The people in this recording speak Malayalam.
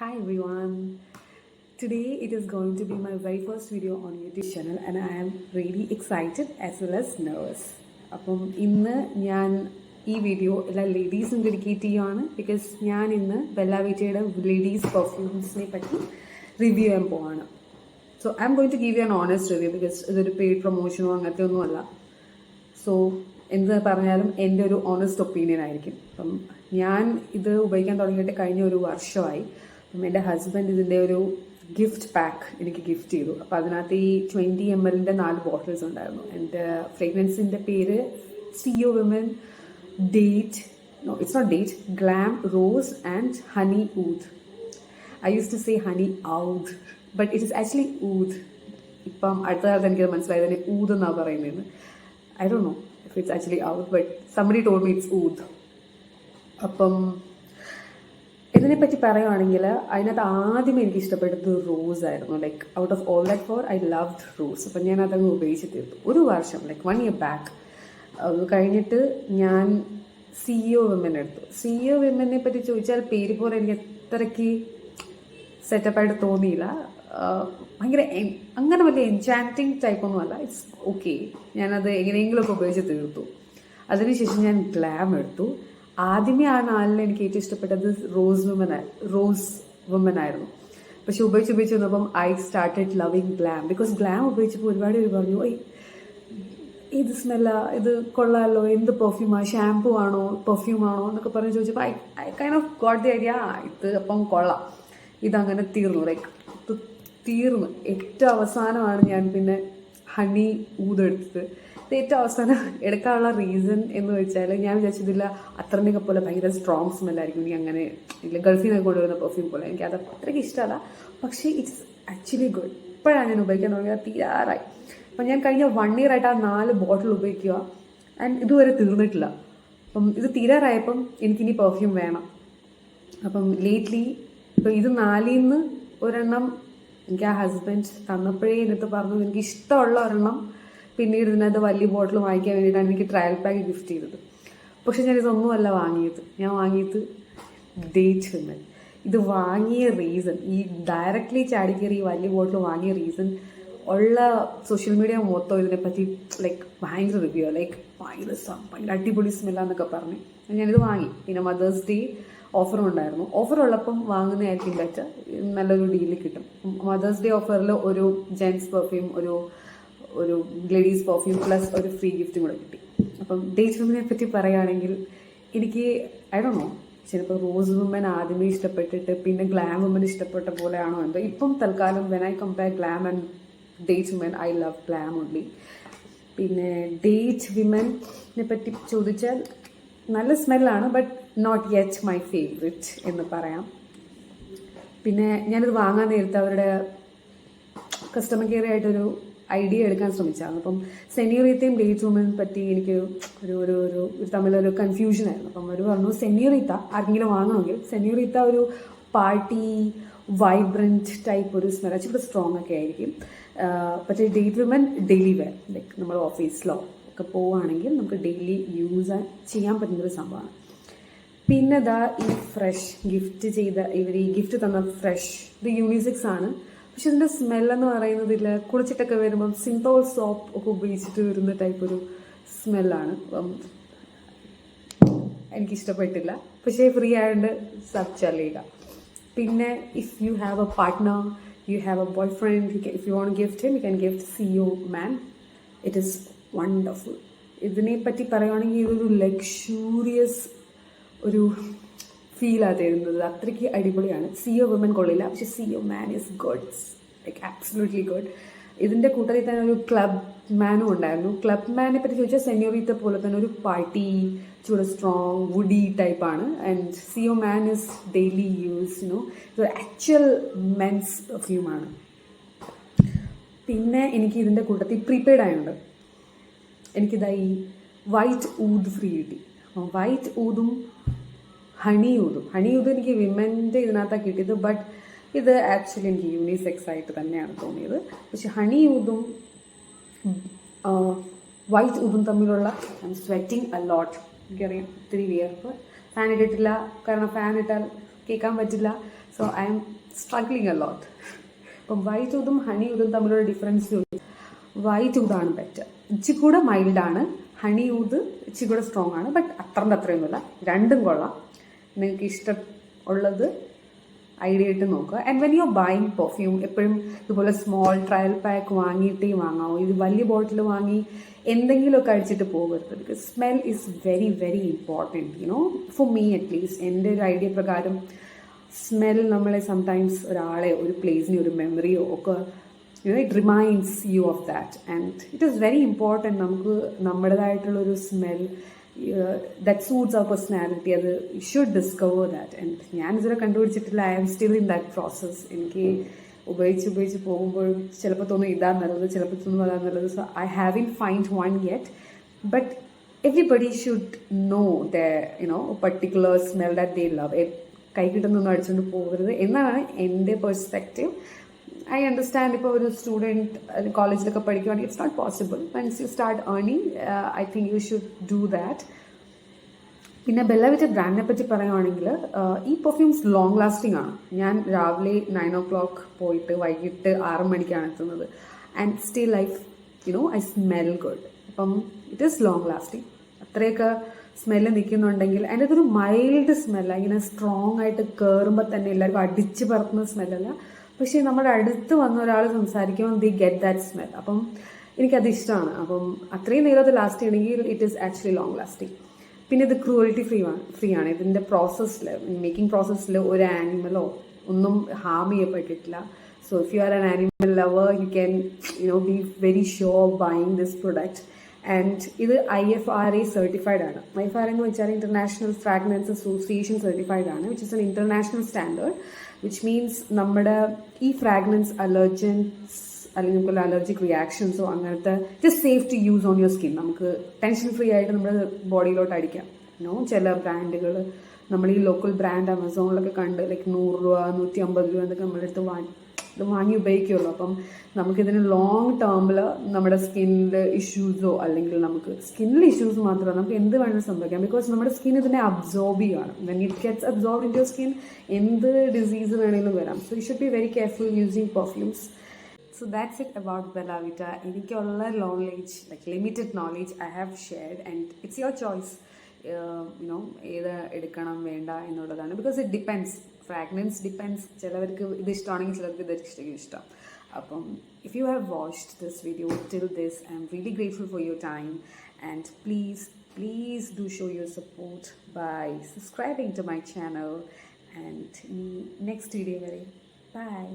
Hi everyone. Today it is going to be my very first video on YouTube channel and I am really excited as well as nervous. അപ്പം ഇന്ന് ഞാൻ ഈ വീഡിയോ എല്ലാ ലേഡീസും ഡെഡിക്കേറ്റ് ചെയ്യുകയാണ് ബിക്കോസ് ഞാൻ ഇന്ന് ബെല്ല വിറ്റയുടെ ലേഡീസ് പെർഫ്യൂംസിനെ പറ്റി റിവ്യൂ ചെയ്യാൻ പോവാണ്. So I am going to give you an honest review because ഇതൊരു പെയ്ഡ് പ്രൊമോഷനോ അങ്ങനത്തെ ഒന്നുമല്ല. സോ എന്ത് പറഞ്ഞാലും എൻ്റെ ഒരു ഓണസ്റ്റ് ഒപ്പീനിയൻ ആയിരിക്കും. അപ്പം ഞാൻ ഇത് ഉപയോഗിക്കാൻ തുടങ്ങിയിട്ട് കഴിഞ്ഞ ഒരു വർഷമായി. അപ്പം എൻ്റെ ഹസ്ബൻഡ് ഇതിൻ്റെ ഒരു ഗിഫ്റ്റ് പാക്ക് എനിക്ക് ഗിഫ്റ്റ് ചെയ്തു. അപ്പോൾ അതിനകത്ത് ഈ 20 ml 4 ബോട്ടിൽസ് ഉണ്ടായിരുന്നു. എൻ്റെ ഫ്രേഗ്രൻസിൻ്റെ പേര് CO Women date, no it's not date, glam rose and honey oud. I use to say honey oud but it is actually oud. ഇപ്പം അടുത്ത കാലത്ത് എനിക്കത് മനസ്സിലായത് തന്നെ ഊദ് എന്നാണ് പറയുന്നത്. I don't know if it's actually out, but somebody told me it's oud. അപ്പം ഇതിനെപ്പറ്റി പറയുകയാണെങ്കിൽ അതിനകത്ത് ആദ്യമേ എനിക്ക് ഇഷ്ടപ്പെട്ടത് റോസ് ആയിരുന്നു. Like out of all that four I loved rose. അപ്പം ഞാൻ അതങ്ങ് ഉപയോഗിച്ച് തീർത്തു. ഒരു വർഷം ലൈക്ക് 1 year ബാക്ക് കഴിഞ്ഞിട്ട് ഞാൻ CO Women എടുത്തു. CO Women പറ്റി ചോദിച്ചാൽ പേര് പോലെ എനിക്ക് അത്രയ്ക്ക് സെറ്റപ്പായിട്ട് തോന്നിയില്ല. ഭയങ്കര അങ്ങനെ വലിയ എൻചാൻറ്റിങ് ടൈപ്പൊന്നുമല്ല. It's okay. ഞാനത് എങ്ങനെയെങ്കിലുമൊക്കെ ഉപയോഗിച്ച് തീർത്തു. അതിനുശേഷം ഞാൻ ഗ്ലാം എടുത്തു. ആദ്യമേ ആ 4 എനിക്ക് ഏറ്റവും ഇഷ്ടപ്പെട്ടത് റോസ് വുമൻ ആയിരുന്നു. പക്ഷെ ഉപയോഗിച്ച് വന്നപ്പം I started loving glam because glam ഉപയോഗിച്ചപ്പോൾ ഒരുപാട് പേര് പറഞ്ഞു, ഇത് സ്മെല്ല, ഇത് കൊള്ളാമല്ലോ, എന്ത് പെർഫ്യൂമാണ്, ഷാംപൂ ആണോ പെർഫ്യൂം ആണോ എന്നൊക്കെ പറഞ്ഞ് ചോദിച്ചപ്പോൾ I kind of got the idea, ഇത് അപ്പം കൊള്ളാം. ഇതങ്ങനെ തീർന്നു. ലൈക്ക് തീർന്നു. ഏറ്റവും അവസാനമാണ് ഞാൻ പിന്നെ ഹണി ഊതെടുത്തത്. ഇത് ഏറ്റവും അവസാനം എടുക്കാനുള്ള റീസൺ എന്ന് വെച്ചാൽ ഞാൻ വിചാരിച്ചതില്ല അത്രയൊക്കെ പോലെ ഭയങ്കര സ്ട്രോങ് സ്മെല്ലായിരിക്കും. എനിക്ക് അങ്ങനെ ഇല്ല, ഗൾഫിൽ നിന്ന് കൊണ്ടുവരുന്ന പെർഫ്യൂം പോലെ എനിക്ക് അത് അത്രയ്ക്ക് ഇഷ്ടമല്ല. പക്ഷേ ഇറ്റ്സ് ആക്ച്വലി ഗുഡ്. ഇപ്പോഴാണ് ഞാൻ ഉപയോഗിക്കാൻ തുടങ്ങിയത്, തീരാറായി. അപ്പം ഞാൻ കഴിഞ്ഞ 1 year ആയിട്ട് ആ 4 ബോട്ടിൽ ഉപയോഗിക്കുക ആൻഡ് ഇതുവരെ തീർന്നിട്ടില്ല. അപ്പം ഇത് തീരാറായപ്പം എനിക്കിനി പെർഫ്യൂം വേണം. അപ്പം ലേറ്റ്ലി ഇപ്പം ഇത് 4 ഒരെണ്ണം എനിക്ക് ആ ഹസ്ബൻഡ് തന്നപ്പോഴേ എന്നിട്ട് പറഞ്ഞു എനിക്ക് ഇഷ്ടമുള്ള ഒരെണ്ണം പിന്നീട് ഇതിനകത്ത് വലിയ ബോട്ടിൽ വാങ്ങിക്കാൻ വേണ്ടിയിട്ടാണ് എനിക്ക് ട്രയൽ പാക്ക് ഗിഫ്റ്റ് ചെയ്തത്. പക്ഷെ ഞാനിതൊന്നുമല്ല വാങ്ങിയത്. ഞാൻ വാങ്ങിയത് ഡേറ്റ് വിമൻ. ഇത് വാങ്ങിയ റീസൺ, ഈ ഡയറക്റ്റ്ലി ചാടിക്കയറി ഈ വലിയ ബോട്ടിൽ വാങ്ങിയ റീസൺ ഉള്ള സോഷ്യൽ മീഡിയ മൊത്തം ഇതിനെപ്പറ്റി ലൈക്ക് ഭയങ്കര റിവ്യൂ, ലൈക്ക് ഭയങ്കര അടിപൊളി സ്മെല്ലാന്നൊക്കെ പറഞ്ഞ് ഞാനിത് വാങ്ങി. പിന്നെ മദേഴ്സ് ഡേ ഓഫറും ഉണ്ടായിരുന്നു. ഓഫർ ഉള്ളപ്പം വാങ്ങുന്നതായിരിക്കും ബെറ്റർ, നല്ലൊരു ഡീല് കിട്ടും. മദേഴ്സ് ഡേ ഓഫറിൽ ഒരു ജെൻസ് പെർഫ്യൂം, ഒരു ലേഡീസ് പെർഫ്യൂം പ്ലസ് ഒരു ഫ്രീ ഗിഫ്റ്റും കൂടെ കിട്ടി. അപ്പം ഡേറ്റ് വിമനെ പറ്റി പറയുകയാണെങ്കിൽ എനിക്ക് ഐ ഡോണ്ട് നോ, ചിലപ്പോൾ റോസ് വുമൻ ആദ്യമേ ഇഷ്ടപ്പെട്ടിട്ട് പിന്നെ ഗ്ലാം വുമൻ ഇഷ്ടപ്പെട്ട പോലെയാണോ എന്തോ. ഇപ്പം തൽക്കാലം when I compare Glam and Date women I love Glam only. പിന്നെ ഡേറ്റ് വിമനെ പറ്റി ചോദിച്ചാൽ നല്ല സ്മെല്ലാണ് but not yet my favourite എന്ന് പറയാം. പിന്നെ ഞാനിത് വാങ്ങാൻ നേരത്തെ അവരുടെ കസ്റ്റമർ കെയർ ആയിട്ടൊരു ഐഡിയ എടുക്കാൻ ശ്രമിച്ചായിരുന്നു. അപ്പം സെന്യോറിത്തയും ഡേറ്റ് വുമനെ പറ്റി എനിക്ക് ഒരു തമ്മിലൊരു കൺഫ്യൂഷനായിരുന്നു. അപ്പം അവർ പറഞ്ഞു സെന്യോറിത്ത ആരെങ്കിലും വാങ്ങണമെങ്കിൽ സെന്യോറിത്ത ഒരു പാർട്ടി വൈബ്രൻറ്റ് ടൈപ്പ് ഒരു സ്മെൽ, ഇച്ചിരി സ്ട്രോങ് ഒക്കെ ആയിരിക്കും. പക്ഷേ Date woman daily wear, like നമ്മൾ ഓഫീസിലോ ഒക്കെ പോവുകയാണെങ്കിൽ നമുക്ക് ഡെയിലി യൂസ് ചെയ്യാൻ പറ്റുന്നൊരു സംഭവമാണ്. പിന്നെ ഈ ഫ്രഷ് ഗിഫ്റ്റ് ചെയ്ത ഇവർ ഈ ഗിഫ്റ്റ് തന്ന ഫ്രഷ്, ഇത് യൂണിസെക്സ് ആണ്. പക്ഷെ ഇതിൻ്റെ സ്മെല്ലെന്ന് പറയുന്നതില്ല, കുളിച്ചിട്ടൊക്കെ വരുമ്പം സിന്തോൾ സോപ്പ് ഒക്കെ ഉപയോഗിച്ചിട്ട് വരുന്ന ടൈപ്പ് ഒരു സ്മെല്ലാണ്. അപ്പം എനിക്കിഷ്ടപ്പെട്ടില്ല. പക്ഷേ ഫ്രീ ആയതുകൊണ്ട് സബ് ചലേഗ. പിന്നെ if you have a partner, you have a boyfriend, if you want gift him, you can gift CO Man. It is wonderful. ഇതിനെപ്പറ്റി പറയുകയാണെങ്കിൽ ഇതൊരു ലക്ഷൂറിയസ് ഒരു ഫീലാണ് തരുന്നത്. അത്രയ്ക്ക് അടിപൊളിയാണ്. CO Women കൊള്ളില്ല, പക്ഷെ CO Man is good, like absolutely good. ഇതിൻ്റെ കൂട്ടത്തിൽ തന്നെ ഒരു ക്ലബ് മാനും ഉണ്ടായിരുന്നു. ക്ലബ് മാനെ പറ്റി ചോദിച്ചാൽ സെന്യോറിത്ത പോലെ തന്നെ ഒരു പാർട്ടി ചൂടെ സ്ട്രോങ് വുഡി ടൈപ്പാണ്. And CO Man is daily use, ഇത് ആക്ച്വൽ മെൻസ് പെർഫ്യൂമാണ്. പിന്നെ എനിക്ക് ഇതിൻ്റെ കൂട്ടത്തിൽ പ്രീപെയ്ഡ് ആയതുകൊണ്ട് എനിക്കിതായി വൈറ്റ് ഊദ് ഫ്രീ കിട്ടി. അപ്പം വൈറ്റ് ഊതും ഹണി ഊതും എനിക്ക് വിമൻ്റെ ഇതിനകത്താണ് കിട്ടിയത്. ബട്ട് ഇത് ആക്ച്വലി എനിക്ക് യൂണിസെക്സ് ആയിട്ട് തന്നെയാണ് തോന്നിയത്. പക്ഷെ ഹണി ഊതും വൈറ്റ് ഊതും തമ്മിലുള്ള ഐ എം സ്വെറ്റിംഗ് അ ലോട്ട്. എനിക്കറിയാം ഒത്തിരി വിയർപ്പ്. ഫാൻ ഇട്ടിട്ടില്ല, കാരണം ഫാൻ ഇട്ടാൽ കേൾക്കാൻ പറ്റില്ല. So I M struggling a lot. അപ്പം വൈറ്റ് ഊതും ഹണി ഊതും തമ്മിലുള്ള ഡിഫറൻസ് വൈറ്റ് ഊതാണ് ബെറ്റർ. ഇച്ചി കൂടെ മൈൽഡാണ്. ഹണി ഊത് ഇച്ചി കൂടെ സ്ട്രോങ് ആണ്. ബട്ട് അത്രയൊന്നുമില്ല. രണ്ടും കൊള്ളാം. നിങ്ങൾക്ക് ഇഷ്ടം ഉള്ളത് ഐഡിയ ഇട്ട് നോക്കുക. And when you are buying perfume എപ്പോഴും ഇതുപോലെ സ്മോൾ ട്രയൽ പാക്ക് വാങ്ങിയിട്ടേ വാങ്ങാവൂ. ഇത് വലിയ ബോട്ടിൽ വാങ്ങി എന്തെങ്കിലുമൊക്കെ അടിച്ചിട്ട് പോകരുത്. Because smell is very very important. You know for me at least എൻ്റെ ഒരു ഐഡിയ പ്രകാരം സ്മെൽ നമ്മളെ സംടൈംസ് ഒരാളെ, ഒരു പ്ലേസിനെ, ഒരു മെമ്മറിയോ ഒക്കെ it reminds you of that. And it is very important. നമുക്ക് നമ്മുടേതായിട്ടുള്ളൊരു smell that suits our personality. അത് you should discover that. And ഞാനിതുവരെ കണ്ടുപിടിച്ചിട്ടില്ല. I am still in that process. എനിക്ക് ഉപയോഗിച്ച് പോകുമ്പോഴും ചിലപ്പോൾ തോന്നും ഇതാ നല്ലത്, ചിലപ്പോൾ തോന്നും അതാ നല്ലത്. So I haven't find one yet. But everybody should know the particular smell that they love. കൈ കിട്ടുന്നൊന്നും അടിച്ചുകൊണ്ട് പോകരുത് എന്നാണ് എൻ്റെ പെർസ്പെക്റ്റീവ്. I understand. ഇപ്പോൾ ഒരു സ്റ്റുഡൻറ്റ് കോളേജിലൊക്കെ പഠിക്കുകയാണെങ്കിൽ it's not possible. Once you start earning I think you should do that. പിന്നെ ബെല്ല വിറ്റ ബ്രാൻഡിനെ പറ്റി പറയുകയാണെങ്കിൽ ഈ പെർഫ്യൂംസ് ലോങ് ലാസ്റ്റിംഗ് ആണ്. ഞാൻ രാവിലെ 9 o'clock പോയിട്ട് വൈകിട്ട് 6 മണിക്കാണ് എത്തുന്നത്. And still I smell good. അപ്പം ഇറ്റ് ഈസ് ലോങ് ലാസ്റ്റിംഗ്. അത്രയൊക്കെ സ്മെല്ല് നിൽക്കുന്നുണ്ടെങ്കിൽ അതിൻ്റെ അതൊരു മൈൽഡ് സ്മെല്ല. ഇങ്ങനെ സ്ട്രോങ് ആയിട്ട് കയറുമ്പോൾ തന്നെ എല്ലാവർക്കും അടിച്ച് പറത്തുന്ന സ്മെല്ലല്ല. പക്ഷേ നമ്മുടെ അടുത്ത് വന്ന ഒരാൾ സംസാരിക്കുമ്പോൾ ദി ഗെറ്റ് ദാറ്റ് സ്മെൽ. അപ്പം എനിക്കത് ഇഷ്ടമാണ്. അപ്പം അത്രയും നേരം അത് ലാസ്റ്റ് ചെയ്യണമെങ്കിൽ it is actually long lasting. പിന്നെ ഇത് ക്രൂവൽറ്റി ഫ്രീ ആണ്. ഇതിൻ്റെ പ്രോസസ്സിൽ, മേക്കിംഗ് പ്രോസസ്സിൽ ഒരു ആനിമലോ ഒന്നും ഹാം ചെയ്യപ്പെട്ടിട്ടില്ല. So if you are an animal lover you can be very sure buying this product. And ഇത് IFRA സർട്ടിഫൈഡ് ആണ്. IFRA എന്ന് വെച്ചാൽ ഇന്റർനാഷണൽ ഫ്രാഗ്രൻസ് അസോസിയേഷൻ സർട്ടിഫൈഡ് ആണ്, which is an international standard. Which means നമ്മുടെ ഈ ഫ്രാഗ്രൻസ് അലർജൻസ് അല്ലെങ്കിൽ നമുക്കുള്ള അലർജിക് റിയാക്ഷൻസോ അങ്ങനത്തെ just safe to use on your skin. നമുക്ക് ടെൻഷൻ ഫ്രീ ആയിട്ട് നമ്മുടെ ബോഡിയിലോട്ട് അടിക്കാം. ചില ബ്രാൻഡുകൾ നമ്മൾ ഈ ലോക്കൽ ബ്രാൻഡ് ആമസോണിലൊക്കെ കണ്ട് ലൈക്ക് 100 രൂപ 150 രൂപ എന്നൊക്കെ നമ്മുടെ അടുത്ത് വാങ്ങി ഉപയോഗിക്കുള്ളൂ. അപ്പം നമുക്കിതിന് ലോങ് ടേമിൽ നമ്മുടെ സ്കിന്നിൽ ഇഷ്യൂസോ അല്ലെങ്കിൽ നമുക്ക് സ്കിന്നിൽ ഇഷ്യൂസ് മാത്രമല്ല നമുക്ക് എന്ത് വേണമെങ്കിലും സംഭവിക്കാം. ബിക്കോസ് നമ്മുടെ സ്കിൻ ഇതിനെ അബ്സോർബ് ചെയ്യുകയാണ്. When it gets absorbed in your skin എന്ത് ഡിസീസ് വേണമെങ്കിലും വരാം. So you should be very careful using perfumes. So that's it about Bella Vita. എനിക്കുള്ള knowledge, like limited knowledge I have shared, and it's your choice. ഏത് എടുക്കണം വേണ്ട എന്നുള്ളതാണ്. Because it depends. Fragrance depends. ചിലവർക്ക് ഇത് ഇഷ്ടമാണെങ്കിൽ ചിലർക്ക് ഇത് ഇഷ്ടം. അപ്പം if you have watched this video till this, I'm really grateful for your time, and please do show your support by subscribing to my channel. And next video, bye.